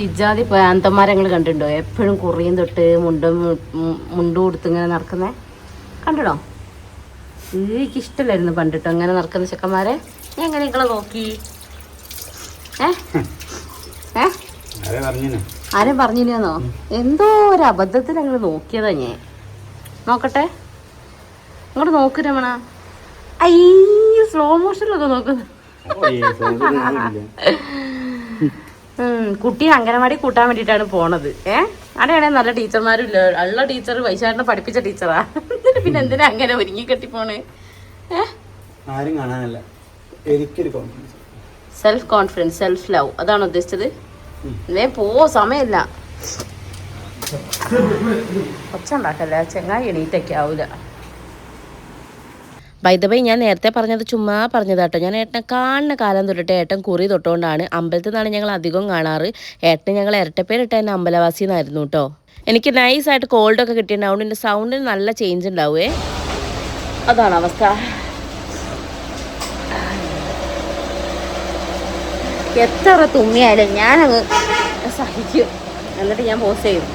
ഇജാതി അന്തന്മാരങ്ങൾ കണ്ടിട്ടുണ്ടോ? എപ്പോഴും കുറിയും തൊട്ട് മുണ്ടും കൊടുത്ത് ഇങ്ങനെ നടക്കുന്നേ കണ്ടിടോ? എനിക്കിഷ്ടമല്ലായിരുന്നു പണ്ടിട്ടോ ഇങ്ങനെ നടക്കുന്ന ചെക്കന്മാരെ. ഞാൻ എങ്ങനെ നിങ്ങളെ നോക്കി? ആരെയും പറഞ്ഞില്ലാന്നോ? എന്തോ ഒരു അബദ്ധത്തിൽ ഞങ്ങൾ നോക്കിയതാ. ഞാൻ നോക്കട്ടെ, അങ്ങോട്ട് നോക്ക് രമണ. അയ്യോ, സ്ലോ മോഷനിലൊക്കെ നോക്കുന്നു. കുട്ടിയെ അംഗനവാടി കൂട്ടാൻ വേണ്ടിയിട്ടാണ് പോണത്. അവിടെയാണെ നല്ല ടീച്ചർമാരും ഇല്ല. ഉള്ള ടീച്ചർ വൈശാഖിനെ പഠിപ്പിച്ച ടീച്ചറാ. പിന്നെ എന്തിനാ അങ്ങനെ ഒരുങ്ങി കെട്ടി പോണേ? സെൽഫ് കോൺഫിഡൻസ്, സെൽഫ് ലവ്, അതാണ് ഉദ്ദേശിച്ചത്. പോ, സമയമില്ല. ഒച്ച ഉണ്ടാക്കല്ല, ചെങ്ങായി എണീറ്റൊക്കെ ആവൂല. ബൈ ദ വേ, ഞാൻ നേരത്തെ പറഞ്ഞത് ചുമ്മാ പറഞ്ഞതാട്ടോ. ഞാൻ ഏട്ടനെ കാണുന്ന കാലം തൊട്ടിട്ട് ഏട്ടൻ കുറി തൊട്ടുകൊണ്ടാണ്. അമ്പലത്തിൽ നിന്നാണ് ഞങ്ങൾ അധികം കാണാറ്. ഏട്ടന് ഞങ്ങൾ ഇരട്ടപ്പേരിട്ട തന്നെ അമ്പലവാസി എന്നായിരുന്നു കേട്ടോ. എനിക്ക് നൈസായിട്ട് കോൾഡൊക്കെ കിട്ടിയിട്ടുണ്ടാവും. എൻ്റെ സൗണ്ടിന് നല്ല ചേഞ്ച് ഉണ്ടാവുമേ. അതാണ് അവസ്ഥ. എത്ര തുമ്മിയായാലും ഞാനങ്ങ് സഹിക്കും. എന്നിട്ട് ഞാൻ പോസ്റ്റ് ചെയ്യും.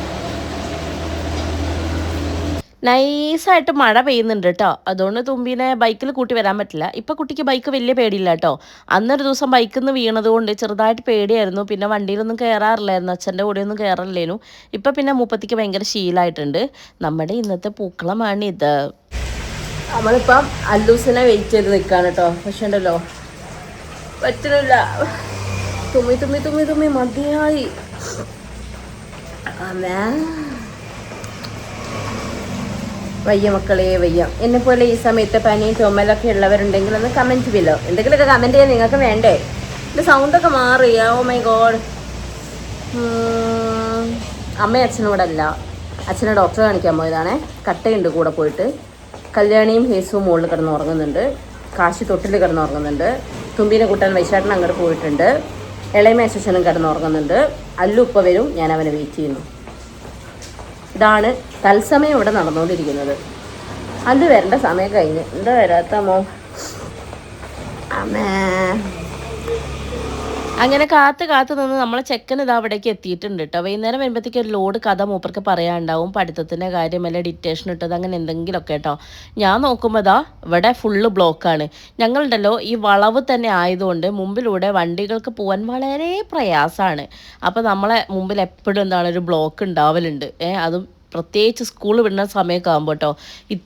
നൈസായിട്ട് മഴ പെയ്യുന്നുണ്ട് കേട്ടോ. അതുകൊണ്ട് തുമ്പീനെ ബൈക്കിൽ കൂട്ടി വരാൻ പറ്റില്ല. ഇപ്പം കുട്ടിക്ക് ബൈക്ക് വലിയ പേടിയില്ല കേട്ടോ. അന്നൊരു ദിവസം ബൈക്കിൽ നിന്ന് വീണത് കൊണ്ട് ചെറുതായിട്ട് പേടിയായിരുന്നു. പിന്നെ വണ്ടിയിലൊന്നും കയറാറില്ലായിരുന്നു, അച്ഛൻ്റെ കൂടെയൊന്നും കയറില്ലേനു. ഇപ്പം പിന്നെ മുപ്പത്തിക്ക് ഭയങ്കര ശീലമായിട്ടുണ്ട്. നമ്മുടെ ഇന്നത്തെ പൂക്കളമാണ് ഇത്. നമ്മളിപ്പം അല്ലൂസിനെ വെയിറ്റ് ചെയ്ത് നിൽക്കുകയാണ് കേട്ടോ. പക്ഷെ ഉണ്ടല്ലോ, പറ്റുന്നില്ല. തുമ്മി തുമ്മി തുമ്മി തുമ്മി മതിയായി. വയ്യ മക്കളെ, വയ്യ. എന്നെപ്പോലെ ഈ സമയത്ത് പനിയും ചുമലൊക്കെ ഉള്ളവരുണ്ടെങ്കിൽ ഒന്ന് കമൻറ്റ് ചെയ്യല്ലോ. എന്തെങ്കിലുമൊക്കെ കമൻറ്റ് ചെയ്യാൻ നിങ്ങൾക്ക് വേണ്ടേ? എൻ്റെ സൗണ്ടൊക്കെ മാറി. Oh my God. അമ്മയും അച്ഛനോടെ അല്ല, അച്ഛനെ ഡോക്ടറെ കാണിക്കാൻ പോയതാണേ. കട്ടയുണ്ട് കൂടെ പോയിട്ട്. കല്യാണിയും ഹേസുവും മുകളിൽ കിടന്ന് ഉറങ്ങുന്നുണ്ട്. കാശി തൊട്ടിൽ കിടന്ന് ഉറങ്ങുന്നുണ്ട്. തുമ്പീനെ കൂട്ടാൻ വൈശാട്ടൻ അങ്ങോട്ട് പോയിട്ടുണ്ട്. ഇളയമ അച്ഛനും കിടന്ന് ഉറങ്ങുന്നുണ്ട്. അല്ലു ഉപ്പ വരും, ഞാൻ അവനെ വെയിറ്റ് ചെയ്യുന്നു. ഇതാണ് തത്സമയം ഇവിടെ നടന്നുകൊണ്ടിരിക്കുന്നത്. അത് വരേണ്ട സമയം കഴിഞ്ഞ്. എന്താ വരാത്തമ്മോ? അമ്മേ. അങ്ങനെ കാത്ത് നിന്ന് നമ്മളെ ചെക്കൻ ഇതാ അവിടേക്ക് എത്തിയിട്ടുണ്ട് കേട്ടോ. വൈകുന്നേരം വരുമ്പോഴത്തേക്ക് ഒരു ലോഡ് കഥ മൂപ്പർക്ക് പറയാനുണ്ടാവും. പഠിത്തത്തിൻ്റെ കാര്യം, അല്ലെ ഡിറ്റേഷൻ ഇട്ടത്, അങ്ങനെ എന്തെങ്കിലുമൊക്കെ കേട്ടോ. ഞാൻ നോക്കുമ്പോൾ ഇതാ ഇവിടെ ഫുള്ള് ബ്ലോക്കാണ്. ഞങ്ങളുണ്ടല്ലോ ഈ വളവ് തന്നെ ആയതുകൊണ്ട് മുമ്പിലൂടെ വണ്ടികൾക്ക് പോകാൻ വളരെ പ്രയാസമാണ്. അപ്പോൾ നമ്മളെ മുമ്പിൽ എപ്പോഴും എന്താണ് ഒരു ബ്ലോക്ക് ഉണ്ടാവലുണ്ട്. അതും പ്രത്യേകിച്ച് സ്കൂൾ വിടുന്ന സമയമൊക്കെ ആകുമ്പോൾ കേട്ടോ.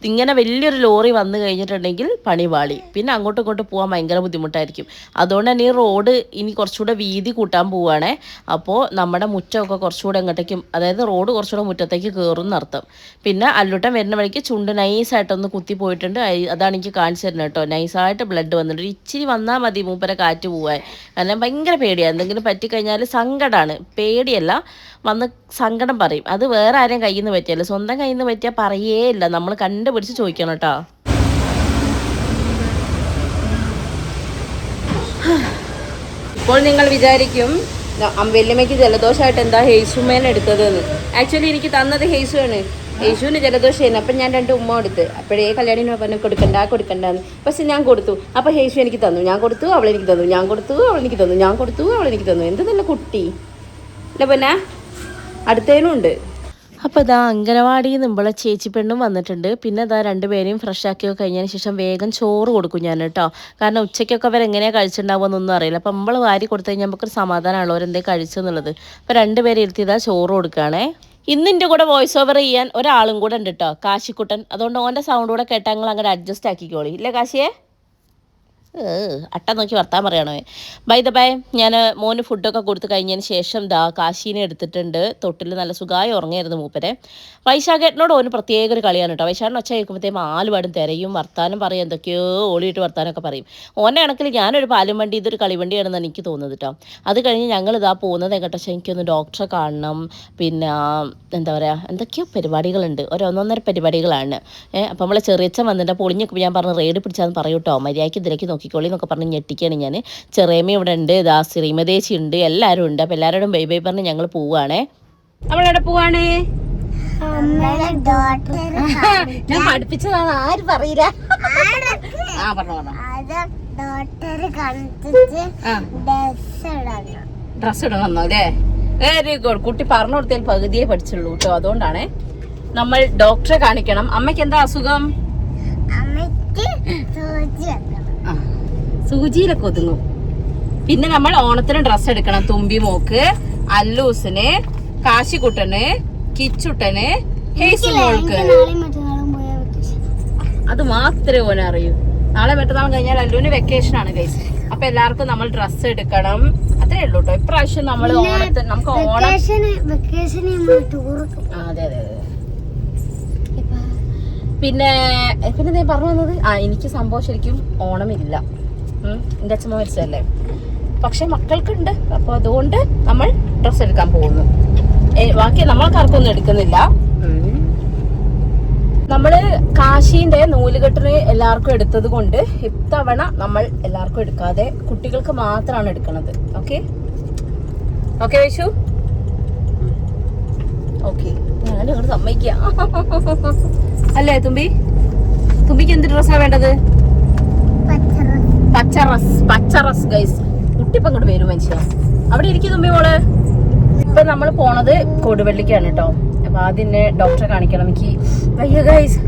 ഇങ്ങനെ വലിയൊരു ലോറി വന്നു കഴിഞ്ഞിട്ടുണ്ടെങ്കിൽ പണി പാളി. പിന്നെ അങ്ങോട്ടും ഇങ്ങോട്ടും പോകാൻ ഭയങ്കര ബുദ്ധിമുട്ടായിരിക്കും. അതുകൊണ്ട് തന്നെ ഈ റോഡ് ഇനി കുറച്ചുകൂടെ വീതി കൂട്ടാൻ പോവുകയാണേ. അപ്പോൾ നമ്മുടെ മുറ്റമൊക്കെ കുറച്ചുകൂടെ അങ്ങോട്ടേക്കും, അതായത് റോഡ് കുറച്ചുകൂടെ മുറ്റത്തേക്ക് കയറും എന്നർത്ഥം. പിന്നെ അല്ലുട്ടൻ വരുന്ന വഴിക്ക് ചുണ്ട് നൈസായിട്ടൊന്ന് കുത്തി പോയിട്ടുണ്ട്. അതാണ് എനിക്ക് കാണിച്ചു തരുന്നത് കേട്ടോ. നൈസായിട്ട് ബ്ലഡ് വന്നിട്ടുണ്ട്. ഇച്ചിരി വന്നാൽ മതി മൂപ്പരെ കാറ്റ് പോവാൻ. കാരണം ഭയങ്കര പേടിയാണ്. എന്തെങ്കിലും പറ്റിക്കഴിഞ്ഞാൽ സങ്കടമാണ്. പേടിയല്ല, വന്ന് സങ്കടം പറയും. അത് വേറെ ആരെയും കയ്യിൽ നിന്ന് പറ്റിയല്ല, സ്വന്തം കയ്യിൽ നിന്ന് പറ്റിയാൽ പറയേ ഇല്ല. നമ്മൾ കണ്ടുപിടിച്ച് ചോദിക്കണം കേട്ടോ. ഇപ്പോൾ നിങ്ങൾ വിചാരിക്കും വല്യമ്മയ്ക്ക് ജലദോഷമായിട്ട് എന്താ ഹേസുമേനെ എടുത്തതെന്ന്. ആക്ച്വലി എനിക്ക് തന്നത് ഹേസുവാണ്. യേശുവിന് ജലദോഷമായിരുന്നു. അപ്പം ഞാൻ 2 ഉമ്മ കൊടുത്ത്. അപ്പോഴേ കല്യാണിന് പറഞ്ഞു കൊടുക്കണ്ടെന്ന്. പക്ഷെ ഞാൻ കൊടുത്തു. അപ്പോൾ ഹേശു എനിക്ക് തന്നു, ഞാൻ കൊടുത്തു, അവളെനിക്ക് തന്നു, ഞാൻ കൊടുത്തു, അവളെനിക്ക് തന്നു, ഞാൻ കൊടുത്തു, അവളെനിക്ക് തന്നു. എന്ത് നല്ല കുട്ടി അല്ല പിന്നെ. അടുത്തേനും ഉണ്ട്. അപ്പോൾ ഇതാ അംഗനവാടിയിൽ നിന്ന് ഇമ്പളെ ചേച്ചി പെണ്ണും വന്നിട്ടുണ്ട്. പിന്നെ ഇതാ 2 പേരെയും ഫ്രഷ് ആക്കി കഴിഞ്ഞതിന് ശേഷം വേഗം ചോറ് കൊടുക്കും ഞാൻ കേട്ടോ. കാരണം ഉച്ചയ്ക്കൊക്കെ അവരെങ്ങനെയാണ് കഴിച്ചിട്ടുണ്ടാവുമെന്നൊന്നും അറിയില്ല. അപ്പം നമ്മൾ വാരി കൊടുത്തു കഴിഞ്ഞാൽ നമുക്കൊരു സമാധാനമാണല്ലോ അവരെന്തേ കഴിച്ചെന്നുള്ളത്. അപ്പോൾ 2 പേരെ ഇരുത്തിയതാ ചോറ് കൊടുക്കുകയാണേ. ഇന്നിൻ്റെ കൂടെ വോയിസ് ഓവർ ചെയ്യാൻ ഒരാളും കൂടെ ഉണ്ട് കേട്ടോ, കാശിക്കുട്ടൻ. അതുകൊണ്ട് ഓൻ്റെ സൗണ്ട് കൂടെ കേട്ടാൽ നിങ്ങൾ അങ്ങോട്ട് അഡ്ജസ്റ്റ് ആക്കിക്കോളി. ഇല്ലേ കാശിയെ? അട്ട നോക്കി വർത്താൻ പറയണോ? ബൈ ദ ബൈ, ഞാൻ മോന് ഫുഡൊക്കെ കൊടുത്തു കഴിഞ്ഞതിന് ശേഷം ദാ കാശീനെ എടുത്തിട്ടുണ്ട്. തൊട്ടിൽ നല്ല സുഖമായി ഉറങ്ങിയായിരുന്നു മൂപ്പരെ. വൈശാഖേട്ടനോട് ഓന് പ്രത്യേക ഒരു കളിയാണ് കേട്ടോ. വൈശാഖിന് ഒച്ച കേൾക്കുമ്പോഴത്തേക്കും 4 പാടും തിരയും, വർത്താനം പറയും, എന്തൊക്കെയോ ഓളിയിട്ട് വർത്താനമൊക്കെ പറയും. ഓൻ്റെ കണക്കിൽ ഞാനൊരു പാലും വണ്ടി, ഇതൊരു കളിവണ്ടിയാണെന്നാണ് എനിക്ക് തോന്നുന്നത് കേട്ടോ. അത് കഴിഞ്ഞ് ഞങ്ങൾ ഇതാ പോകുന്നത് എങ്ങോട്ടാ വെച്ചാൽ എനിക്കൊന്ന് ഡോക്ടറെ കാണണം. പിന്നെ എന്താ പറയുക, എന്തൊക്കെയോ പരിപാടികളുണ്ട്, 1-1.5 പരിപാടികളാണ്. അപ്പോൾ നമ്മളെ ചെറിയച്ഛൻ വന്നിട്ട് പൊളിഞ്ഞൊക്കെ ഞാൻ പറഞ്ഞ് റേഡ് പിടിച്ചാന്ന് പറയൂ കേട്ടോ. മര്യാദയ്ക്ക് ഇതിലേക്ക് നോക്കിക്കോളി എന്നൊക്കെ പറഞ്ഞ് ഞെട്ടിക്കുകയാണ് ഞാൻ. ചെറിയമ്മ ഇവിടെ ഉണ്ട്, ഇതാ ശ്രീമതേശി ഉണ്ട്, എല്ലാവരും ഉണ്ട്. അപ്പോൾ എല്ലാവരോടും ബൈ ബൈ പറഞ്ഞ് ഞങ്ങൾ പോവുകയാണേ. നമ്മളെവിടെ പോവാണ്? ഞാൻ പഠിപ്പിച്ചതാണ്, ആരും പറയില്ല. ഡ്രസ് ഇടണമെന്നോ അല്ലേ? Very good. കുട്ടി പറഞ്ഞു കൊടുത്തതിൽ പകുതിയെ പഠിച്ചുള്ളൂ കേട്ടോ. അതുകൊണ്ടാണ് നമ്മൾ ഡോക്ടറെ കാണിക്കണം. അമ്മയ്ക്ക് എന്താ അസുഖം? സൂചിയിലൊക്കെ ഒതുങ്ങും. പിന്നെ നമ്മൾ ഓണത്തിന് ഡ്രസ്സ് എടുക്കണം. തുമ്പി മോക്ക്, അല്ലൂസിന്, കാശിക്കുട്ടന്, കിച്ചുട്ടന്, ഹേസു മോൾക്ക്. അത് മാത്രമേ ഓനെ അറിയൂ. നാളെ മറ്റന്നാൾ കഴിഞ്ഞാൽ അല്ലുവിന് വെക്കേഷൻ ആണ് ഗൈസ്. അപ്പൊ എല്ലാവർക്കും നമ്മൾ ഡ്രസ്സ് എടുക്കണം. അത്രേ ഉള്ളൂ കേട്ടോ. ഇപ്രാവശ്യം നമ്മൾ ഓണത്തിന് നമുക്ക് ഓണം. അതെ അതെ അതെ. പിന്നെ നീ പറഞ്ഞു വന്നത് എനിക്ക് സംഭവം ശരിക്കും ഓണമില്ല. എന്റെ അച്ഛമ്മ മരിച്ചതല്ലേ. പക്ഷെ മക്കൾക്കുണ്ട്. അപ്പൊ അതുകൊണ്ട് നമ്മൾ ഡ്രസ്സ് എടുക്കാൻ പോകുന്നു. ബാക്കി നമ്മൾക്കാർക്കൊന്നും എടുക്കുന്നില്ല. നമ്മള് കാശീന്റെ നൂലുകെട്ടിന് എല്ലാവർക്കും എടുത്തത് കൊണ്ട് ഇത്തവണ നമ്മൾ എല്ലാവർക്കും എടുക്കാതെ കുട്ടികൾക്ക് മാത്രമാണ് എടുക്കുന്നത്. Okay okay Vaishu? ഓക്കെ, ഞാനിവിടെ സമ്മതിക്കാം അല്ലേ തുമ്പി? തുമ്പിക്ക് എന്ത് ഡ്രസ്സാ വേണ്ടത്? പച്ചറസ് ഗൈസ്. കുട്ടിപ്പം ഇങ്ങോട്ട് വരും മനുഷ്യ. അവിടെ ഇരിക്കും തുമ്പി മോള്. ഇപ്പൊ നമ്മൾ പോണത് കൊടുവള്ളിക്കാണ് കേട്ടോ. അപ്പൊ ആദ്യം ഡോക്ടറെ കാണിക്കണം. എനിക്ക് അയ്യോ ഗൈസ്,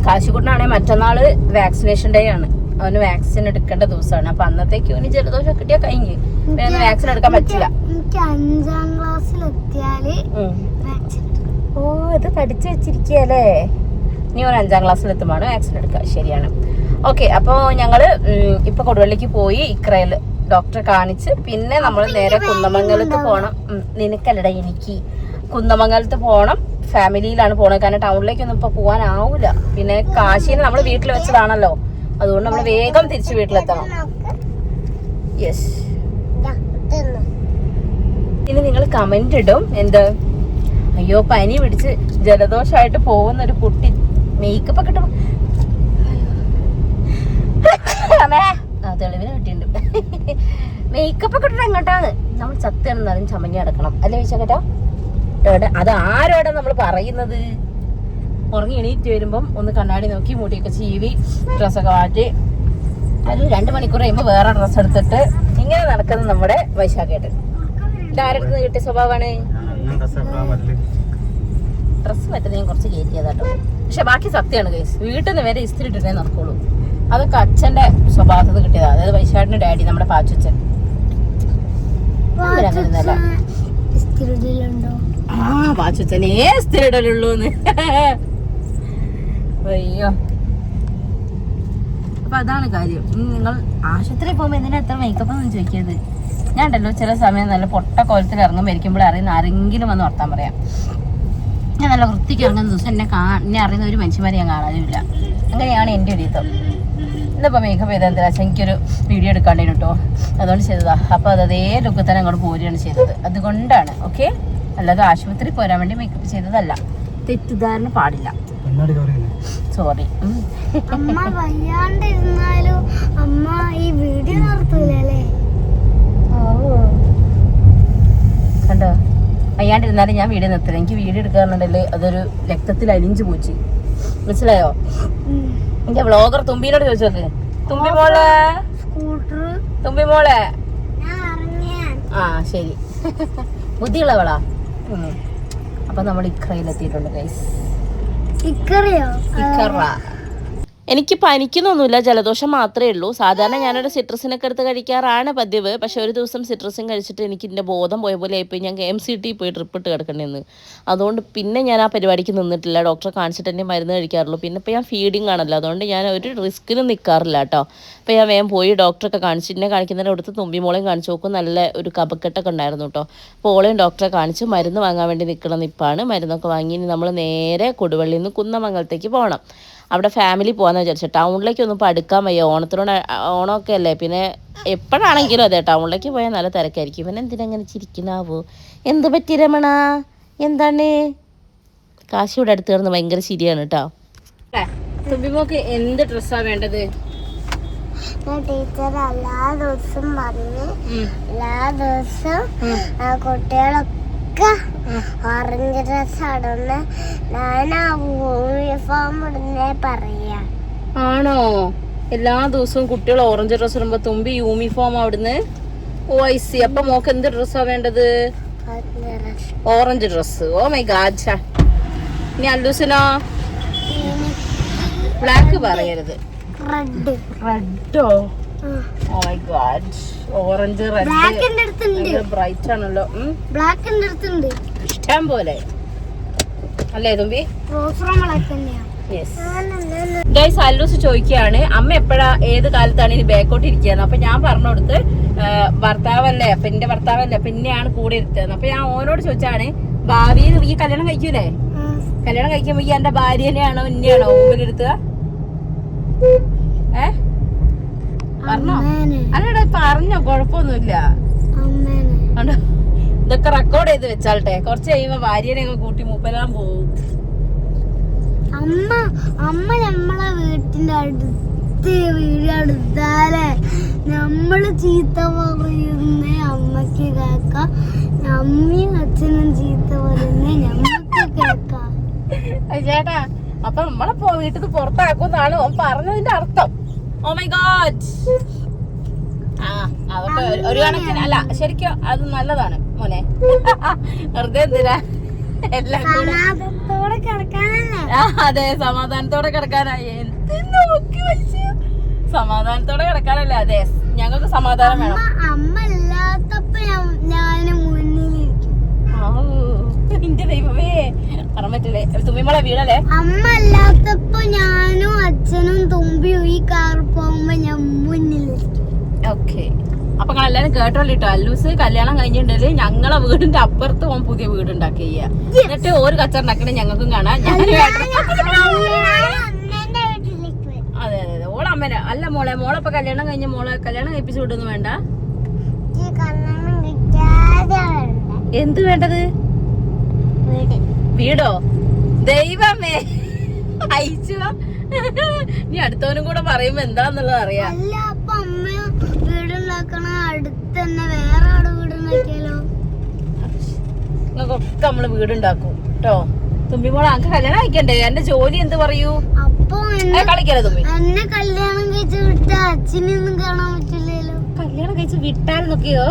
കാശിക്കുട്ടനാണെ മറ്റന്നാള് വാക്സിനേഷൻ ഡേ ആണ്. അവന് വാക്സിൻ എടുക്കേണ്ട ദിവസമാണ്. അപ്പൊ അന്നത്തേക്ക് അവന് ജലദോഷം കിട്ടിയാൽ കഴിഞ്ഞ് പിന്നെ വാക്സിൻ എടുക്കാൻ പറ്റില്ല. 5ാം ക്ലാസ്സിലെത്തിയാല് ഓ, ഇത് പഠിച്ചു വെച്ചിരിക്കല്ലേ. നീ ഒരു 5ാം ക്ലാസ്സിലെത്തുമാണ് വാക്സിൻ എടുക്കുക. ശരിയാണ്. ഓക്കെ, അപ്പൊ ഞങ്ങള് ഇപ്പൊ കൊടുവള്ളിക്ക് പോയി ഇക്രയില് ഡോക്ടറെ കാണിച്ച് പിന്നെ നമ്മൾ നേരെ കുന്നമംഗലത്ത് പോണം. നിനക്കല്ലടാ, എനിക്ക് കുന്നമംഗലത്ത് പോണം. ഫാമിലിയിലാണ് പോണത്. കാരണം ടൗണിലേക്കൊന്നും ഇപ്പൊ പോവാനാവൂല. പിന്നെ കാശിനെ നമ്മൾ വീട്ടിൽ വെച്ചതാണല്ലോ. അതുകൊണ്ട് നമ്മൾ വേഗം തിരിച്ച് വീട്ടിലെത്തണം. യെസ്. ഇനി നിങ്ങൾ കമന്റ് ഇടും എന്ത്, അയ്യോ പനി പിടിച്ച് ജലദോഷമായിട്ട് പോകുന്ന ഒരു കുട്ടി മേക്കപ്പ് ഒക്കെ ഇട്ടു. തെളിവിന് കിട്ടിയിട്ടുണ്ട്. മേക്കപ്പ് ഒക്കെ ഇട്ടിട്ട് എങ്ങോട്ടാണ് നമ്മൾ ചത്തണെന്നാലും ചമഞ്ഞ് കിടക്കണം അല്ലേ വിശാഖേട്ടാ? അത് ആരോടെ നമ്മൾ പറയുന്നത്? ഉറങ്ങി എണീറ്റ് വരുമ്പം ഒന്ന് കണ്ണാടി നോക്കി മുടിയൊക്കെ ചീവി ഡ്രസ്സൊക്കെ മാറ്റി ഒരു 2 മണിക്കൂർ കഴിയുമ്പോൾ വേറെ ഡ്രസ്സ് എടുത്തിട്ട് ഇങ്ങനെ നടക്കുന്നത് നമ്മുടെ വൈശാഖേട്ടൻ. ഇതാരടുത്ത് കിട്ടിയ സ്വഭാവമാണ്. ഡ്രസ്സ് പറ്റുന്ന ഞാൻ കുറച്ച് കയറ്റിയതാട്ടോ. പക്ഷെ ബാക്കി സത്യമാണ് ഗൈസ്. വീട്ടിൽ നിന്ന് വരെ ഇസ്തിരി ഇട്ടിട്ടേ നടക്കുള്ളൂ. അതൊക്കെ അച്ഛന്റെ സ്വഭാവത്തിൽ നിന്ന് കിട്ടിയതാണ്. അതായത് വൈശാഖിന്റെ ഡാഡി, നമ്മുടെ പാച്ചുച്ചൻ. പാച്ചുച്ചനേ സ്ഥിരം ഇടലുള്ളൂന്ന്. അയ്യോ, അപ്പൊ അതാണ് കാര്യം. നിങ്ങൾ ആശുപത്രിയിൽ പോകുമ്പോ എന്തിനാ എത്ര മേക്കപ്പ് എന്ന് ചോദിക്കരുത്. ഞാൻ ഉണ്ടല്ലോ ചില സമയം നല്ല പൊട്ട കോലത്തിൽ ഇറങ്ങുമ്പോൾ ഇരിക്കുമ്പോൾ അറിയുന്ന ആരെങ്കിലും വന്ന് വർത്താൻ പറയാം. ഞാൻ നല്ല വൃത്തിക്ക് ഇറങ്ങുന്ന ദിവസം എന്നെ അറിയുന്ന ഒരു മനുഷ്യന്മാരെ ഞാൻ കാണാനില്ല. അങ്ങനെയാണ് എൻ്റെ ഒരു ഇതം. ഇന്നിപ്പോൾ മേക്കപ്പ് ചെയ്ത് എന്താ വെച്ചാൽ എനിക്കൊരു വീഡിയോ എടുക്കാണ്ടേനു കേട്ടോ. അതുകൊണ്ട് ചെയ്തതാ. അപ്പോൾ അതേ ലുക്ക് തന്നെ അങ്ങോട്ട് പോരുകയാണ് ചെയ്തത്. അതുകൊണ്ടാണ്. ഓക്കെ, അല്ലാതെ ആശുപത്രി പോരാൻ വേണ്ടി മേക്കപ്പ് ചെയ്തതല്ല. തെറ്റിദ്ധാരണ പാടില്ല. സോറി. അമ്മ വയ്യാണ്ടിരുന്നാലും അമ്മ ഈ വീഡിയോ നിർത്തൂലേ? കണ്ടോ, വയ്യാണ്ടിരുന്നാലും ഞാൻ വീഡിയോ നിർത്തില്ല. എനിക്ക് വീഡിയോ എടുക്കാറുണ്ടല്ലേ അതൊരു രക്തത്തിൽ അലിഞ്ചു പോച്ച്. മനസ്സിലായോ? എന്റെ വ്ളോഗർ തുമ്പിനോട് ചോദിച്ചോക്ക്. തുമ്പി മോളെ, തുമ്പി മോളെ. ആ ശരി, ബുദ്ധിയുള്ളവളാ. അപ്പൊ നമ്മൾ ഇക്രയിലെത്തിയിട്ടുണ്ട് ഗൈസ്. എനിക്ക് പനിക്കുന്നൊന്നുമില്ല, ജലദോഷം മാത്രമേ ഉള്ളൂ. സാധാരണ ഞാനൊരു സിട്രസിനൊക്കെ എടുത്ത് കഴിക്കാറാണ് പതിവ്. പക്ഷെ ഒരു ദിവസം സിട്രസും കഴിച്ചിട്ട് എനിക്ക് എൻ്റെ ബോധം പോയ പോലെ ആയിപ്പോയി. ഞാൻ KMCT പോയി ട്രിപ്പ് ഇട്ട് കിടക്കണമെന്ന്. അതുകൊണ്ട് പിന്നെ ഞാൻ ആ പരിപാടിക്ക് നിന്നിട്ടില്ല. ഡോക്ടറെ കാണിച്ചിട്ട് തന്നെ മരുന്ന് കഴിക്കാറുള്ളൂ. പിന്നെ ഇപ്പോൾ ഞാൻ ഫീഡിങ് ആണല്ലോ, അതുകൊണ്ട് ഞാൻ ഒരു റിസ്ക്കിനും നിൽക്കാറില്ല കേട്ടോ. അപ്പോൾ ഞാൻ വേഗം പോയി ഡോക്ടറൊക്കെ കാണിച്ച്, എന്നെ കാണിക്കുന്നതിൻ്റെ അടുത്ത് തുമ്പിമോളെയും കാണിച്ചു നോക്കും. നല്ല ഒരു കഫക്കെട്ടൊക്കെ ഉണ്ടായിരുന്നു കേട്ടോ. അപ്പോൾ ഓളെയും ഡോക്ടറെ കാണിച്ച് മരുന്ന് വാങ്ങാൻ വേണ്ടി നിൽക്കണം നിപ്പാണ്. മരുന്നൊക്കെ വാങ്ങി നമ്മൾ നേരെ കൊടുവള്ളിയിൽ നിന്ന് കുന്നമംഗലത്തേക്ക് പോകണം. അവിടെ ഫാമിലി പോകാമെന്ന് വിചാരിച്ചു. ടൗണിലേക്കൊന്നും ഇപ്പോൾ അടുക്കാൻ വയ്യ. ഓണമൊക്കെ അല്ലേ. പിന്നെ എപ്പോഴാണെങ്കിലും അതെ, ടൗണിലേക്ക് പോയാൽ നല്ല തിരക്കായിരിക്കും. പിന്നെ എന്തിനങ്ങനെ ചിരിക്കണാവോ? എന്ത് പറ്റി രമണ? എന്താണ്? കാശി ഇവിടെ അടുത്ത് കിടന്ന് ഭയങ്കര ശരിയാണ് കേട്ടോ. തുമ്പിമോക്ക് എന്ത് ഡ്രസ്സാണ് വേണ്ടത്? ടീച്ചർ എല്ലാ ദിവസവും പറഞ്ഞ് എല്ലാ ദിവസവും കുട്ടികളൊക്കെ ഓറഞ്ച് ഡ്രസ് ഇടുന്ന ഞാൻ യൂണിഫോം ഇടുന്നേ പറയാ. ആണോ? എല്ലാ ദിവസവും കുട്ടികൾ ഓറഞ്ച് ഡ്രസ് ഇടുമ്പോ തുമ്പി യൂണിഫോം അവിടുന്ന് ഓ ഐ സി. അപ്പൊ മോക്ക് എന്ത് ഡ്രസ്സാ വേണ്ടത്? Orange dress. Oh my god. ഇനി അല്ലൂസിനോ? ബ്ലാക്ക് പറയരുത്. റെഡോ? Oh my god. Orange red bright ആണല്ലോ. ഇഷ്ടം പോലെ അല്ലേ തുമ്പി? ഗൈസ്, അല്ലൂസ് ചോദിക്കുകയാണ് അമ്മ എപ്പോഴാ ഏത് കാലത്താണ് ഇനി ബാക്കോട്ട് ഇരിക്കുകയെന്ന്. അപ്പൊ ഞാൻ പറഞ്ഞു കൊടുത്ത് ഭർത്താവല്ലേ, അപ്പൊ എന്റെ ഭർത്താവല്ലേ, പിന്നെയാണ് കൂടെ ഇരുത്തുന്നത്. അപ്പൊ ഞാൻ ഓനോട് ചോദിച്ചാണ് ഭാവിയിൽ ഈ കല്യാണം കഴിക്കൂലേ? കല്യാണം കഴിക്കുമ്പോ ഈ എന്റെ ഭാര്യനെയാണോ ഇന്നെയാണോ മുമ്പിലിരുത്തുക? പറഞ്ഞോ? അല്ലടാ പറഞ്ഞോ, കൊഴപ്പൊന്നുമില്ല. ഇതൊക്കെ റെക്കോർഡ് ചെയ്ത് വെച്ചാട്ടെ. കുറച്ച് കഴിയുമ്പോ ഭാര്യനെയൊക്കെ കൂട്ടി മൂപ്പരാൻ പോവും. അമ്മ നമ്മളെ വീട്ടിന്റെ അടുത്ത് വീടെടുത്താലേ നമ്മള് ചീത്ത പറയുന്ന അമ്മക്ക് കേക്കാം, അമ്മയും അച്ഛനും ചീത്ത പറയുന്ന ഞമ്മക്ക് കേക്കാം. ചേട്ടാ, അപ്പൊ നമ്മളെ വീട്ടിൽ പുറത്താക്കുന്നാണ് ഓൻ പറഞ്ഞതിന്റെ അർത്ഥം. Oh my God. അതൊക്കെ ഒരു കണക്കിന് അല്ല, ശരിക്കും അത് നല്ലതാണ് മോനെ. വെറുതെ എന്തിനാ എല്ലാം സമാധാനത്തോടെ കിടക്കാനല്ലേ? അതെ, സമാധാനത്തോടെ കിടക്കാനായി. സമാധാനത്തോടെ കിടക്കാനല്ലേ? അതെ, ഞങ്ങൾക്ക് സമാധാനം വേണം. അമ്മ ഇല്ലാത്തപ്പോ ഞാന് മുന്നിലിരിക്കും. എന്റെ ദൈവമേ, പറയാൻ പറ്റില്ലേ? തുമ്മിമോളെ വീടല്ലേ? അമ്മ ഇല്ലാത്തപ്പോ ഞാനും അച്ഛനും തുമ്പിയും ഈ കാർ പോകുമ്പോ ഞാൻ മുന്നിലിരിക്കും. ഓക്കെ, അപ്പൊ നിങ്ങൾ എല്ലാരും കേട്ടോളിട്ടോ. അല്ലൂസ് കല്യാണം കഴിഞ്ഞിട്ടുണ്ടെങ്കിൽ ഞങ്ങളെ വീടിന്റെ അപ്പുറത്ത് ഓൻ പുതിയ വീടുണ്ടാക്കി എന്നിട്ട് ഒരു കച്ചറുണ്ടാക്കണേ ഞങ്ങൾക്കും കാണാം. അതെ അതെ അതെ, ഓളെ അമ്മേനെ അല്ല മോളെ. മോളെപ്പൊ കല്യാണം കഴിഞ്ഞ മോളെ കല്യാണം കഴിപ്പിച്ചു വിടുന്നു വേണ്ട? എന്ത് വേണ്ടത്? വീടോ? ദൈവമേ, അയച്ചു. നീ അടുത്തവനും കൂടെ പറയുമ്പോ എന്താന്നുള്ളത് അറിയാം. നിങ്ങൾക്കൊക്കെ നമ്മള് വീടുണ്ടാക്കും കേട്ടോ. തുമ്പിമോളെ അനക്ക് കല്യാണം കഴിക്കണ്ടേ? എന്റെ ജോലി എന്ത് പറയൂ? കളിക്കല്ലേ തുമ്പി? എന്നെ കല്യാണം കഴിച്ച് വിട്ട അച്ഛനൊന്നും കാണാൻ പറ്റില്ലല്ലോ. കല്യാണം കഴിച്ച് വിട്ടാലെന്നൊക്കെയോ?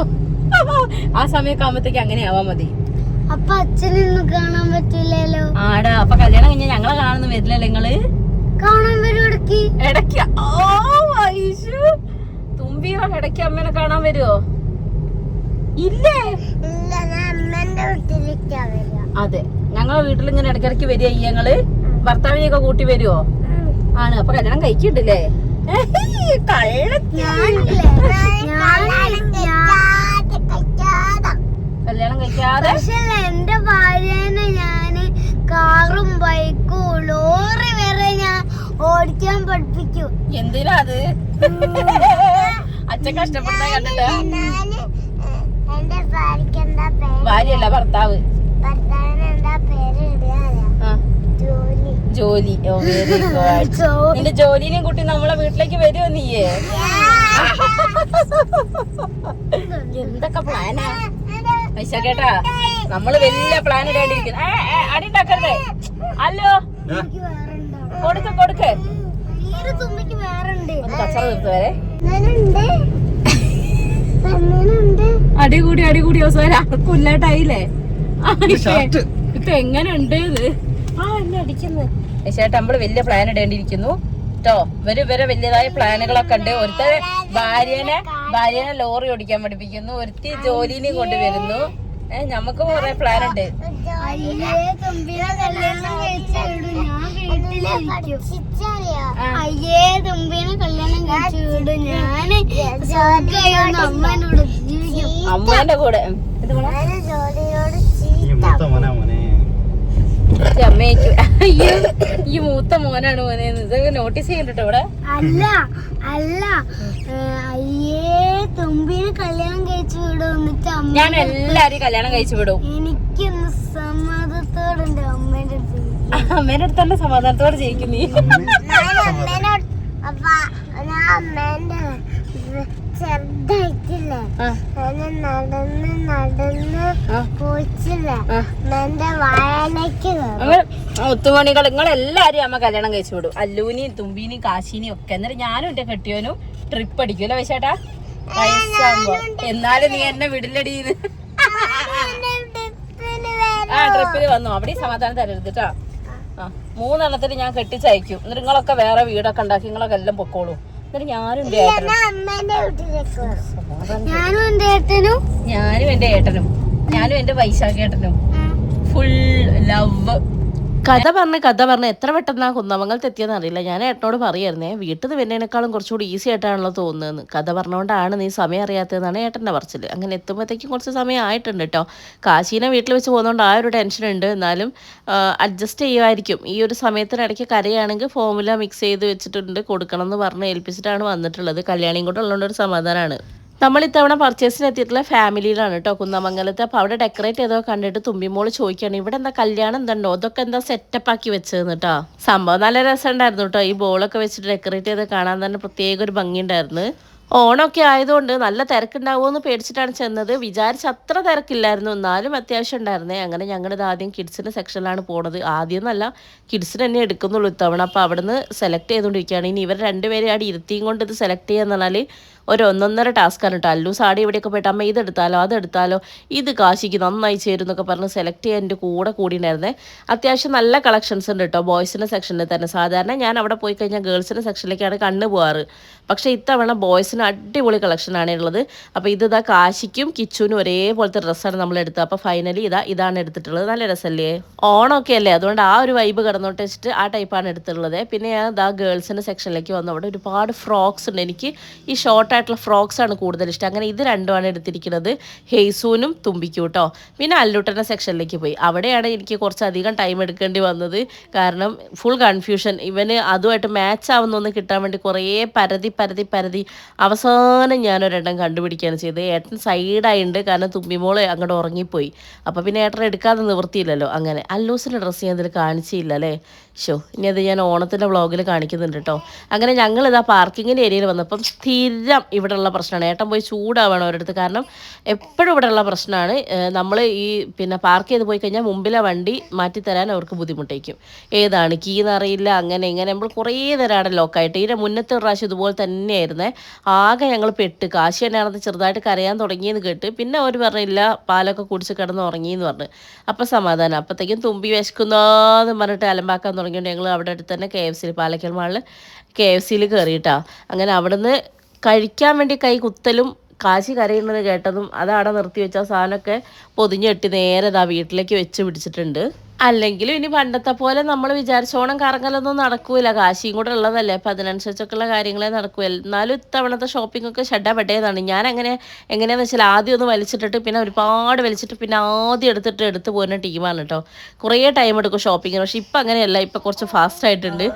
ആ സമയമൊക്കെ ആവുമ്പത്തേക്ക് അങ്ങനെ ആവാ മതി. അപ്പൊ അച്ഛനൊന്നും കാണാൻ പറ്റില്ലല്ലോ. ആടാ, അപ്പൊ കല്യാണം കഴിഞ്ഞാ ഞങ്ങളെ കാണുന്ന വരില്ലല്ലോ നിങ്ങള്? കാണാൻ വരും ഇടയ്ക്ക്. ഇടയ്ക്ക്? ഓ വൈശു, തുമ്പിയോ ഇടയ്ക്ക് അമ്മേനെ കാണാൻ വരുവോ? ഇല്ലേ? ഇല്ല, ഞാൻ അമ്മേന്റെ വീട്ടിലേക്കാ വരിക. അതെ, ഞങ്ങളെ വീട്ടിൽ ഇങ്ങനെ ഇടയ്ക്കിടയ്ക്ക് വരിക. ഞങ്ങള് ഭർത്താവിനെയൊക്കെ കൂട്ടി വരുവോ? ആണ്. അപ്പൊ കല്യാണം കഴിക്കണ്ടല്ലേ? കല്യാണം കഴിക്കാതെ എന്റെ ഭാര്യനെ ഞാന് കാറും ബൈക്കും ലോറി വരെ ഞാൻ ഓടിക്കാൻ പഠിപ്പിക്കും. എന്തിനാ അത്? അച്ഛൻ കഷ്ടപ്പെടുന്ന കണ്ടിട്ട്. ഭാര്യയല്ല, ഭർത്താവ്. ജോലി. ഓ വെരി ഗുഡ്. നിന്റെ ജോലിനെയും കുട്ടി നമ്മളെ വീട്ടിലേക്ക് വരുമോ നീയേ? എന്തൊക്കെ പ്ലാനാ പൈസ കേട്ടാ. നമ്മള് വലിയ പ്ലാൻ ഇടേണ്ടിരിക്കുന്നു. അടി ഉണ്ടാക്കരുതേ. അല്ലോ, കൊടുക്ക്. ഒന്ന് കച്ചറ തീർത്ത് വരെ. അടികൂടി അവസാനം ആർക്കുമില്ലാട്ടായില്ലേ? ഇപ്പൊ എങ്ങനെ ഉണ്ട് ഇത്? എന്നെ അടിക്കുന്നു. ചേട്ടാ, നമ്മള് വലിയ പ്ലാൻ ഇടേണ്ടിയിരിക്കുന്നു കേട്ടോ. ഇവരെ വലിയതായ പ്ലാനുകളൊക്കെ ഉണ്ട്. ഒരുത്തരെ ഭാര്യനെ ലോറി ഓടിക്കാൻ പഠിപ്പിക്കുന്നു, ഒരുത്തി ജോലിനെയും കൊണ്ടുവരുന്നു. ഞമ്മക്ക് കുറെ പ്ലാൻ ഉണ്ട്. അമ്മേന്റെ കൂടെ അമ്മയ്ക്ക് ഈ മൂത്ത മോനാണ് മോനെ. ഇതൊക്കെ നോട്ടീസ് ചെയ്യണ്ടോ ഇവിടെ? അല്ല അയ്യേ, തുമ്പിനെ കല്യാണം കഴിച്ചു വിടും. ഞാൻ എല്ലാരെയും കല്യാണം കഴിച്ചു വിടും. എനിക്കൊന്ന് സമ്മതത്തോടെ അമ്മേന്റെ അടുത്തല്ല സമാധാനത്തോടെ ജയിക്കും നീ. അമ്മേന്റെ ചെറുതായിട്ടില്ലേ, നടന്ന് പോയിച്ചില്ലേ എന്റെ വായനക്ക് ഒത്തുമണികൾ നിങ്ങളെല്ലാരും അമ്മ കല്യാണം കഴിച്ചു വിടും. അല്ലൂനെയും തുമ്പീനെയും കാശിനെയും ഒക്കെ. എന്നിട്ട് ഞാനും എന്റെ കെട്ടിയോനും ട്രിപ്പ് അടിക്കൂല്ലോ വൈശേട്ടാ? വയസ്സാകുമ്പോ. എന്നാലും നീ എന്നെ വിടില്ലടീന്ന്. ആ ട്രിപ്പില് വന്നു. അവിടെ സമാധാനം തരരുത് കേട്ടോ. ആ 3 എണ്ണത്തിന് ഞാൻ കെട്ടിച്ചയക്കും. എന്നിട്ട് നിങ്ങളൊക്കെ വേറെ വീടൊക്കെ ഉണ്ടാക്കി നിങ്ങളൊക്കെ എല്ലാം പൊക്കോളൂ. എന്നിട്ട് ഞാനും എന്റെ ഏട്ടനും ഞാനും എന്റെ വൈശാഖേട്ടനും ഫുൾ ലവ്. കഥ പറഞ്ഞ് എത്ര പെട്ടെന്ന് ആ കുന്നമംഗലത്ത് എത്തിയെന്ന് അറിയില്ല. ഞാൻ ഏട്ടനോട് പറയായിരുന്നേ, വീട്ടിൽ നിന്ന് വരുന്നതിനേക്കാളും കുറച്ചുകൂടി ഈസി ആയിട്ടാണല്ലോ തോന്നുന്നതെന്ന്. കഥ പറഞ്ഞുകൊണ്ടാണ് നീ സമയം അറിയാത്തതെന്നാണ് ഏട്ടൻ്റെ പറച്ചിൽ. അങ്ങനെ എത്തുമ്പോഴത്തേക്കും കുറച്ച് സമയം ആയിട്ടുണ്ട് കേട്ടോ. കാശീനെ വീട്ടിൽ വെച്ച് പോകുന്നതുകൊണ്ട് ആ ഒരു ടെൻഷൻ ഉണ്ട്. എന്നാലും അഡ്ജസ്റ്റ് ചെയ്യുമായിരിക്കും. ഈ ഒരു സമയത്തിനിടയ്ക്ക് കരയാണെങ്കിൽ ഫോമുല മിക്സ് ചെയ്ത് വെച്ചിട്ടുണ്ട്, കൊടുക്കണം എന്ന് പറഞ്ഞ് ഏൽപ്പിച്ചിട്ടാണ് വന്നിട്ടുള്ളത്. കല്യാണിയും കൂടെ ഉള്ളതുകൊണ്ട് ഒരു സമാധാനമാണ്. നമ്മൾ ഇത്തവണ പർച്ചേസിന് എത്തിയിട്ടുള്ള ഫാമിലിയിലാണ് കേട്ടോ, കുന്നമംഗലത്ത്. അപ്പോൾ അവിടെ ഡെക്കറേറ്റ് ചെയ്തോ കണ്ടിട്ട് തുമ്പിമോള് ചോദിക്കുകയാണ്, ഇവിടെ എന്താ കല്യാണം എന്തുണ്ടോ, അതൊക്കെ എന്താ സെറ്റപ്പ് ആക്കി വെച്ചതെന്ന് കേട്ടോ. സംഭവം നല്ല രസമുണ്ടായിരുന്നു കേട്ടോ. ഈ ബോളൊക്കെ വെച്ചിട്ട് ഡെക്കറേറ്റ് ചെയ്ത് കാണാൻ തന്നെ പ്രത്യേക ഒരു ഭംഗിയുണ്ടായിരുന്നു. ഓണമൊക്കെ ആയതുകൊണ്ട് നല്ല തിരക്കുണ്ടാവുമെന്ന് പേടിച്ചിട്ടാണ് ചെന്നത്. വിചാരിച്ച അത്ര തിരക്കില്ലായിരുന്നു, എന്നാലും അത്യാവശ്യം ഉണ്ടായിരുന്നേ. അങ്ങനെ ഞങ്ങളിത് ആദ്യം കിഡ്സിൻ്റെ സെക്ഷനിലാണ് പോണത്. ആദ്യം എന്നല്ല, കിഡ്സിന് തന്നെ എടുക്കുന്നുള്ളൂ ഇത്തവണ. അപ്പോൾ അവിടെ നിന്ന് സെലക്ട് ചെയ്തുകൊണ്ടിരിക്കുകയാണ്. ഇനി ഇവർ രണ്ടുപേരും അവിടെ ഇരുത്തിയും കൊണ്ട് ഇത് സെലക്ട് ചെയ്യാന്ന് പറഞ്ഞാൽ ഒരു 1.5 ടാസ്ക്കാണ് കേട്ടോ. അല്ലു സാടി ഇവിടെയൊക്കെ പോയിട്ട് അമ്മ ഇതെടുത്താലോ അതെടുത്താലോ, ഇത് കാശിക്ക് നന്നായി ചേരും എന്നൊക്കെ പറഞ്ഞ് സെലക്ട് ചെയ്യാൻ എൻ്റെ കൂടെ കൂടിയിട്ടുണ്ടായിരുന്നേ. അത്യാവശ്യം നല്ല കളക്ഷൻസ് ഉണ്ട് കേട്ടോ ബോയ്സിൻ്റെ സെക്ഷനിൽ തന്നെ. സാധാരണ ഞാൻ അവിടെ പോയി കഴിഞ്ഞാൽ ഗേൾസിൻ്റെ സെക്ഷനിലേക്കാണ് കണ്ണ് പോകാറ്. പക്ഷേ ഇത്തവണ ബോയ്സിന് അടിപൊളി കളക്ഷനാണ് ഉള്ളത്. അപ്പോൾ ഇതാ കാശിക്കും കിച്ചുവിനും ഒരേപോലത്തെ ഡ്രസ്സാണ് നമ്മൾ എടുത്തത്. അപ്പോൾ ഫൈനലി ഇതാണ് എടുത്തിട്ടുള്ളത്. നല്ല രസമല്ലേ, ഓണമൊക്കെ അല്ലേ, അതുകൊണ്ട് ആ ഒരു വൈബ് കിടന്നോട്ട് വെച്ചിട്ട് ആ ടൈപ്പാണ് എടുത്തിട്ടുള്ളത്. പിന്നെ ഞാൻ ഗേൾസിൻ്റെ സെക്ഷനിലേക്ക് വന്നു. അവിടെ ഒരുപാട് ഫ്രോക്സ് ഉണ്ട്. എനിക്ക് ഈ ഷോർട്ട് ആയിട്ടുള്ള ഫ്രോക്സ് ആണ് കൂടുതൽ ഇഷ്ടം. അങ്ങനെ ഇത് രണ്ടുമാണ് എടുത്തിരിക്കുന്നത്, ഹെയ്സൂനും തുമ്പിക്കും കേട്ടോ. പിന്നെ അല്ലൂട്ടൻ്റെ സെക്ഷനിലേക്ക് പോയി. അവിടെയാണ് എനിക്ക് കുറച്ചധികം ടൈം എടുക്കേണ്ടി വന്നത്. കാരണം ഫുൾ കൺഫ്യൂഷൻ. ഇവന് അതുമായിട്ട് മാച്ച് ആവുന്നൊന്ന് കിട്ടാൻ വേണ്ടി കുറേ പരതി അവസാനം ഞാനൊരെണ്ണം കണ്ടുപിടിക്കുകയാണ് ചെയ്തത്. ഏട്ടൻ സൈഡായിട്ടുണ്ട്, കാരണം തുമ്പിമോള് അങ്ങോട്ട് ഉറങ്ങിപ്പോയി. അപ്പോൾ പിന്നെ ഏട്ടൻ എടുക്കാതെ നിവൃത്തിയില്ലല്ലോ. അങ്ങനെ അല്ലൂസിൻ്റെ ഡ്രസ്സ് ഞാൻ ഇതിൽ കാണിച്ചില്ല അല്ലേ. ഇനി അത് ഞാൻ ഓണത്തിൻ്റെ വ്ളോഗിൽ കാണിക്കുന്നുണ്ട് കേട്ടോ. അങ്ങനെ ഞങ്ങളിതാ പാർക്കിങ്ങിൻ്റെ ഏരിയയിൽ വന്നപ്പം സ്ഥിരം ഇവിടെയുള്ള പ്രശ്നമാണ്. ഏട്ടൻ പോയി ചൂടാവണം അവരടുത്ത്. കാരണം എപ്പോഴും ഇവിടെയുള്ള പ്രശ്നമാണ്. നമ്മൾ ഈ പാർക്ക് ചെയ്ത് പോയി കഴിഞ്ഞാൽ മുമ്പിലെ വണ്ടി മാറ്റിത്തരാൻ അവർക്ക് ബുദ്ധിമുട്ടായിരിക്കും. ഏതാണ് കീ എന്നറിയില്ല, അങ്ങനെ ഇങ്ങനെ നമ്മൾ കുറേ നേരമാണ് ലോക്കായിട്ട്. ഇതിൻ്റെ മുന്നത്തെ പ്രാവശ്യം ഇതുപോലെ തന്നെയായിരുന്നേ. ആകെ ഞങ്ങൾ പെട്ട്. കാശി തന്നെയാണത് ചെറുതായിട്ട് കരയാൻ തുടങ്ങിയെന്ന് കേട്ട്. പിന്നെ അവർ പറഞ്ഞില്ല, പാലൊക്കെ കുടിച്ച് കിടന്ന് ഉറങ്ങിയെന്ന് പറഞ്ഞു. അപ്പം സമാധാനം. അപ്പോഴത്തേക്കും തുമ്പി വിശക്കുന്നോന്ന് പറഞ്ഞിട്ട് അലമ്പാക്കാൻ തുടങ്ങിയിട്ട് ഞങ്ങൾ അവിടെ അടുത്ത് തന്നെ KFC പാലക്കൽ മാളിൽ KFC കയറിയിട്ടാ. അങ്ങനെ അവിടുന്ന് കഴിക്കാൻ വേണ്ടി കൈ കുത്തലും കാശി കരയുന്നത് കേട്ടതും അതവിടെ നിർത്തി വെച്ച സാധനമൊക്കെ പൊതിഞ്ഞെട്ടി നേരെ വീട്ടിലേക്ക് വെച്ച് പിടിച്ചിട്ടുണ്ട്. അല്ലെങ്കിലും ഇനി പണ്ടത്തെ പോലെ നമ്മൾ വിചാരിച്ചോണം കറങ്ങലൊന്നും നടക്കൂല. കാശിയും കൂടെ ഉള്ളതല്ലേ, അപ്പം അതിനനുസരിച്ചൊക്കെയുള്ള കാര്യങ്ങളെ നടക്കൂ. എന്നാലും ഇത്തവണത്തെ ഷോപ്പിംഗ് ഒക്കെ ഷഡ്ഡപ്പെട്ടതാണ്. ഞാൻ എങ്ങനെയാണെന്ന് വെച്ചാൽ ആദ്യം ഒന്ന് വലിച്ചിട്ടിട്ട് പിന്നെ ഒരുപാട് വലിച്ചിട്ട് പിന്നെ ആദ്യം എടുത്ത് പോകുന്ന ടീമാണ് കേട്ടോ. കുറേ ടൈം എടുക്കും ഷോപ്പിങ്ങിന്. പക്ഷെ ഇപ്പം അങ്ങനെയല്ല, ഇപ്പം കുറച്ച് ഫാസ്റ്റ് ആയിട്ടുണ്ട്.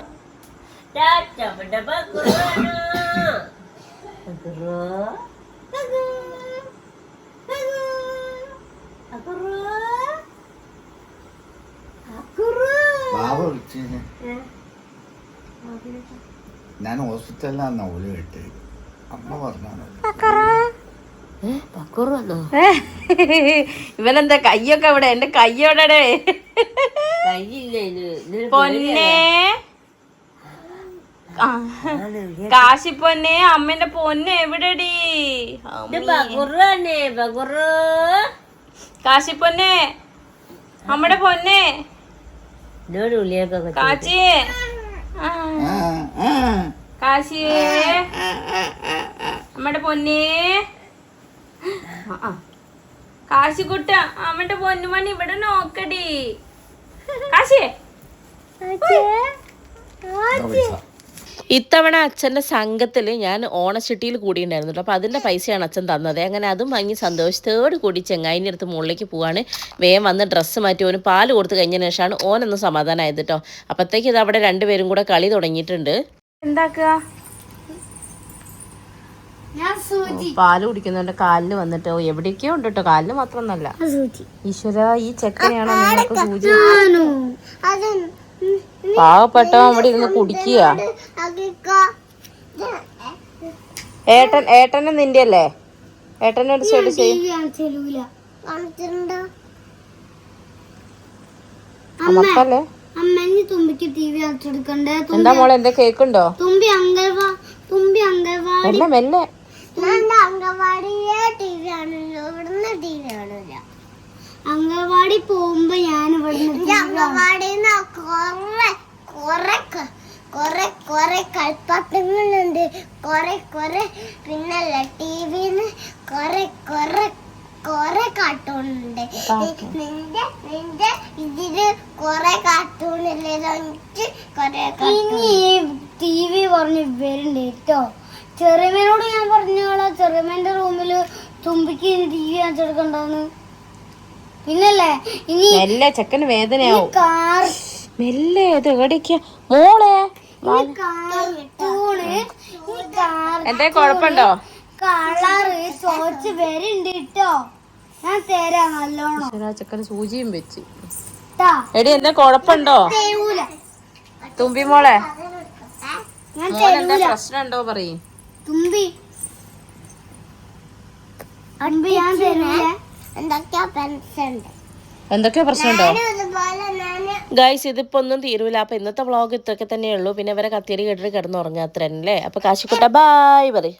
ഞാൻ ഹോസ്പിറ്റലിലാണ് ഓല് കേട്ട് അമ്മ പറഞ്ഞു. ഇവനെന്താ കയ്യൊക്കെ ഇവിടെ, എന്റെ കയ്യോടെ പൊന്നെ കാശിപ്പൊന്നെ, അമ്മന്റെ പൊന്നെ എവിടെടി? കാശിപ്പൊന്നെ, അമ്മയുടെ പൊന്നെ കാശിയേ, കാശിയേ, അമ്മയുടെ പൊന്നേ, കാശിക്കുട്ട, അമ്മയുടെ പൊന്നുമണി ഇവിടെ നോക്കടി. കാശിയേ, ഇത്തവണ അച്ഛൻ്റെ സംഘത്തിൽ ഞാൻ ഓണച്ചിട്ടിയിൽ കൂടിയിട്ടുണ്ടായിരുന്നു. അപ്പോൾ അതിൻ്റെ പൈസയാണ് അച്ഛൻ തന്നത്. അങ്ങനെ അതും വാങ്ങി സന്തോഷത്തോട് കൂടി ചെങ്ങായിൻ്റെ അടുത്ത് മുകളിലേക്ക് പോവാണ്. വേഗം വന്ന് ഡ്രസ്സ് മാറ്റി ഓന് പാല് കൊടുത്ത് കഴിഞ്ഞതിന് ശേഷമാണ് ഓനൊന്ന് സമാധാനമായത് കേട്ടോ. അപ്പോഴത്തേക്ക് ഇത് അവിടെ രണ്ടുപേരും കൂടെ കളി തുടങ്ങിയിട്ടുണ്ട്. എന്താക്കുക, പാല് കുടിക്കുന്നുണ്ട്. കാലിന് വന്നിട്ട് എവിടേക്കോ ഉണ്ട് കേട്ടോ, കാലിന് മാത്രമൊന്നല്ല. ഈശ്വര, ഈ ചെക്കനെയാണോ നിങ്ങൾക്ക് സൂചി? പാവപ്പെട്ടവൻ അവിടെ ഇരുന്ന് കുടിക്കുക. ഏട്ടനും നിന്റെ അല്ലേ? ഏട്ടനോട് അമ്മക്കല്ലേ? എന്താ മോളെ, എന്താ കേക്കുണ്ടോ? മെല്ലെ അംഗൻവാടിയിലെ TV ആണല്ലോ, ഇവിടുന്ന് TV ആണല്ലോ. അംഗൻവാടി പോകുമ്പോ ഞാൻ ഇവിടുന്ന് അംഗൻവാടിന്ന് കൊറേ കളിപ്പാട്ടങ്ങളുണ്ട്, കൊറേ പിന്നല്ല ടിവിന്ന് കൊറേ കാർട്ടൂണുണ്ട്. നിന്റെ ഇതില് കൊറേ കാർട്ടൂണില്ലേ, ഇനി TV പറഞ്ഞ് വരുന്നുണ്ട് കേട്ടോ. ചെറിയമ്മേനോട് ഞാൻ പറഞ്ഞോളാം, ചെറിയമ്മേന്റെ റൂമില് തുമ്പിക്ക് TV കാണിച്ചെടുക്കണ്ടെന്ന്. പിന്നല്ലേ ഇനി മെല്ലെ ചെക്കന് വേദനയാവും. കാർ മെല്ലെ ഇത് എവിടേക്കാ മോളെ? കാർട്ടൂണ് എന്തേ കുഴപ്പമുണ്ടോ? കളറ് ചോദിച്ച് വരുന്നുണ്ട് കേട്ടോ. ഞാൻ തരാം നല്ലോണം. ചെക്കന് സൂചിയും വെച്ച്. ട്ടാ. എടി എന്താ കുഴപ്പമുണ്ടോ തരൂല. തുമ്പി മോളെ? ഞാൻ മോനെന്താ തരൂല. പ്രശ്നം ഉണ്ടോ പറയ്. തുമ്പി ഞാൻ തരൂല. എന്തൊക്കെയോ പ്രശ്നമുണ്ടോ ഗൈസ്? ഇതിപ്പോ ഒന്നും തീരൂല. അപ്പൊ ഇന്നത്തെ വ്ളോഗ് ഇതൊക്കെ തന്നെയുള്ളൂ. പിന്നെ ഇവരെ കത്തിയടി കേട്ടിട്ട് കിടന്നുറങ്ങാ അത്ര അല്ലേ. അപ്പൊ കാശിക്കുട്ട ബായ് പറയും.